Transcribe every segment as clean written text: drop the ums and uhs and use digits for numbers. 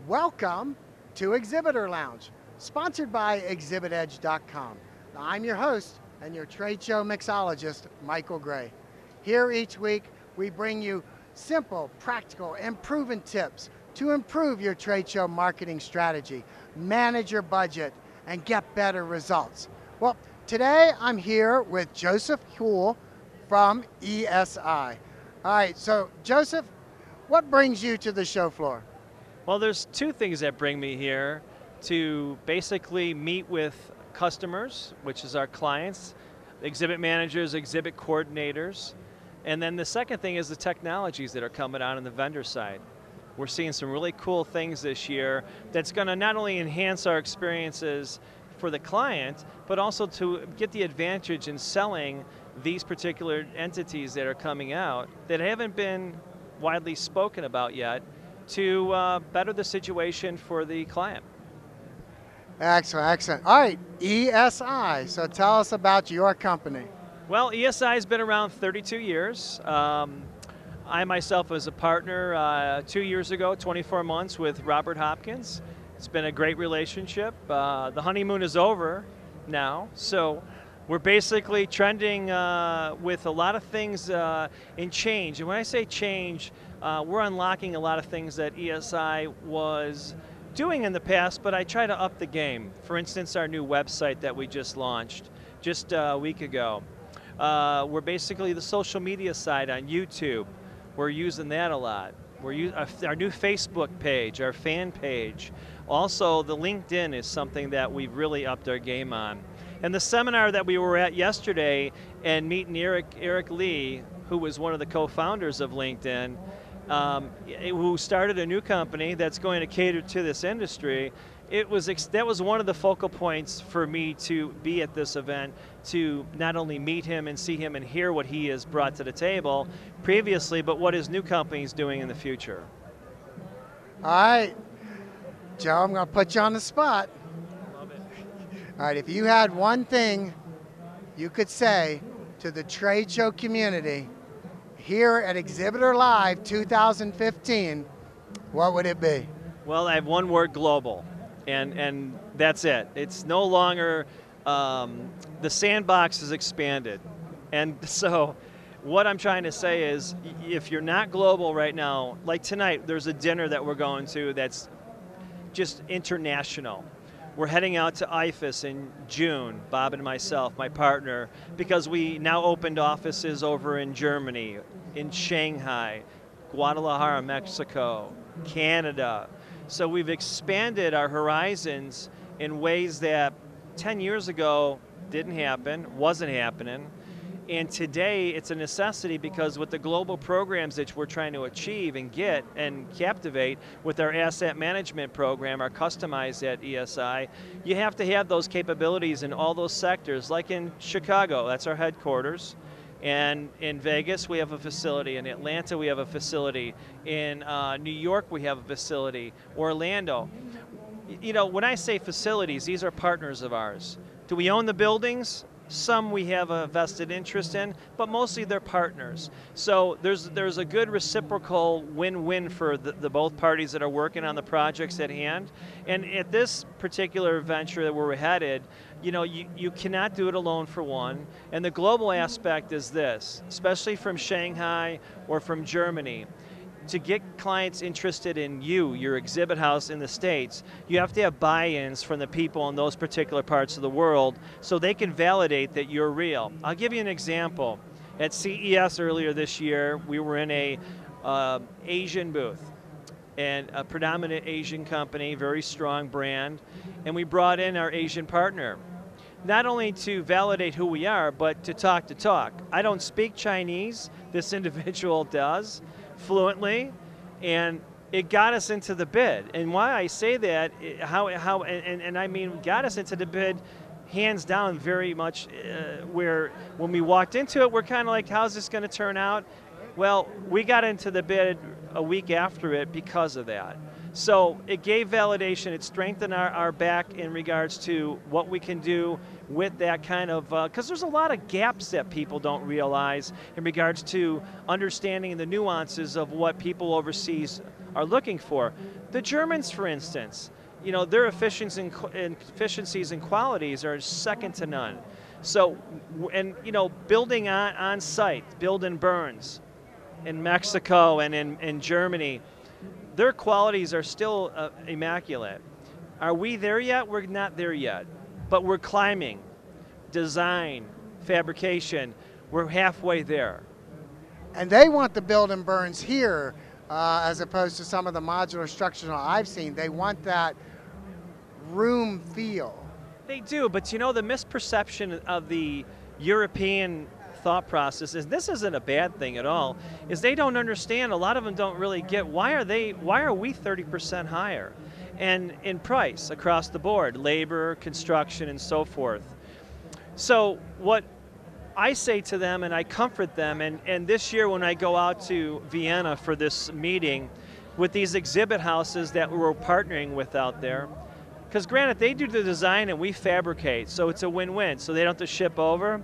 Welcome to Exhibitor Lounge, sponsored by ExhibitEdge.com. Now, I'm your host and your trade show mixologist, Michael Gray. Here each week, we bring you simple, practical, and proven tips to improve your trade show marketing strategy, manage your budget, and get better results. Well, today I'm here with Joseph Houle from ESI. All right, so Joseph, what brings you to the show floor? Well, there's two things that bring me here: to basically meet with customers, which is our clients, exhibit managers, exhibit coordinators, and then the second thing is the technologies that are coming out on the vendor side. We're seeing some really cool things this year that's going to not only enhance our experiences for the client, but also to get the advantage in selling these particular entities that are coming out that haven't been widely spoken about yet, to better the situation for the client. Excellent, excellent. All right, ESI, so tell us about your company. Well, ESI has been around 32 years. I myself was a partner 2 years ago, 24 months with Robert Hopkins. It's been a great relationship. The honeymoon is over now, so we're basically trending with a lot of things in change. And when I say change, we're unlocking a lot of things that ESI was doing in the past, but I try to up the game. For instance, our new website that we just launched just a week ago. We're basically the social media side on YouTube. We're using that a lot. Our new Facebook page, our fan page. Also, the LinkedIn is something that we've really upped our game on. And the seminar that we were at yesterday and meeting Eric Lee, who was one of the co-founders of LinkedIn, who started a new company that's going to cater to this industry, that was one of the focal points for me to be at this event, to not only meet him and see him and hear what he has brought to the table previously, but what his new company is doing in the future. All right, Joe, I'm going to put you on the spot. Love it. All right, if you had one thing you could say to the trade show community here at Exhibitor Live 2015, what would it be? Well, I have one word: global, and that's it. It's no longer, the sandbox is expanded. And so what I'm trying to say is, if you're not global right now, like tonight, there's a dinner that we're going to that's just international. We're heading out to IFAS in June, Bob and myself, my partner, because we now opened offices over in Germany, in Shanghai, Guadalajara, Mexico, Canada. So we've expanded our horizons in ways that 10 years ago didn't happen, wasn't happening. And today it's a necessity because with the global programs that we're trying to achieve and get and captivate with our asset management program, our customized at ESI, you have to have those capabilities in all those sectors. Like in Chicago, that's our headquarters. And in Vegas, we have a facility. In Atlanta, we have a facility. In New York, we have a facility. Orlando. You know, when I say facilities, these are partners of ours. Do we own the buildings? Some we have a vested interest in, but mostly they're partners. So there's a good reciprocal win-win for the both parties that are working on the projects at hand. And at this particular venture that we're headed, you know, you cannot do it alone, for one. And the global aspect is this, especially from Shanghai or from Germany. To get clients interested in your exhibit house in the States, you have to have buy-ins from the people in those particular parts of the world so they can validate that you're real. I'll give you an example. At CES earlier this year, we were in a Asian booth, and a predominant Asian company, very strong brand, and we brought in our Asian partner. Not only to validate who we are, but to talk. I don't speak Chinese, this individual does, fluently, and it got us into the bid. And why I say that, and I mean got us into the bid hands down very much, where when we walked into it, we're kind of like, how's this going to turn out? Well, we got into the bid a week after it because of that. So it gave validation, it strengthened our back in regards to what we can do with that kind of, because there's a lot of gaps that people don't realize in regards to understanding the nuances of what people overseas are looking for. The Germans, for instance, you know, their efficiencies and qualities are second to none. So, and you know, building on site, build and burns in Mexico and in Germany, their qualities are still immaculate. Are we there yet? We're not there yet, but we're climbing. Design, fabrication, we're halfway there. And they want the build and burns here as opposed to some of the modular structures I've seen. They want that room feel. They do, but you know, the misperception of the European thought process is, this isn't a bad thing at all, is they don't understand, a lot of them don't really get why are we 30% higher and in price across the board, labor, construction, and so forth. So what I say to them, and I comfort them, and this year when I go out to Vienna for this meeting with these exhibit houses that we're partnering with out there, because granted, they do the design and we fabricate, so it's a win-win, so they don't have to ship over,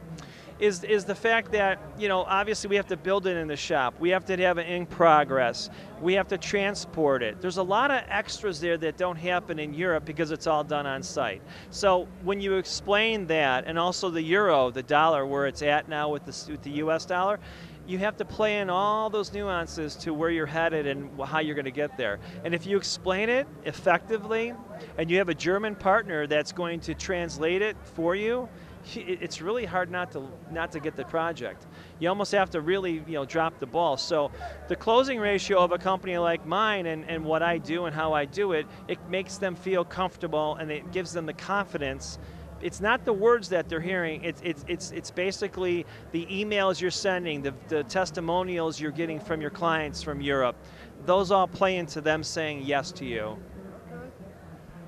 is the fact that, you know, obviously we have to build it in the shop, we have to have it in progress, we have to transport it. There's a lot of extras there that don't happen in Europe because it's all done on site. So when you explain that, and also the euro, the dollar, where it's at now with the US dollar, you have to play in all those nuances to where you're headed and how you're going to get there. And if you explain it effectively, and you have a German partner that's going to translate it for you, it's really hard not to get the project. You almost have to really, you know, drop the ball. So the closing ratio of a company like mine and what I do and how I do it, it makes them feel comfortable and it gives them the confidence. It's not the words that they're hearing, it's basically the emails you're sending, the testimonials you're getting from your clients from Europe. Those all play into them saying yes to you.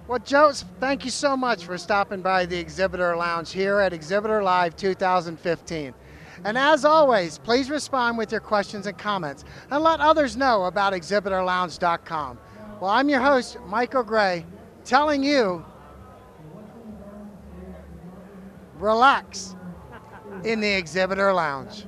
Well, Joseph, thank you so much for stopping by the Exhibitor Lounge here at Exhibitor Live 2015. And as always, please respond with your questions and comments and let others know about exhibitorlounge.com. Well, I'm your host, Michael Gray, telling you, relax in the Exhibitor Lounge.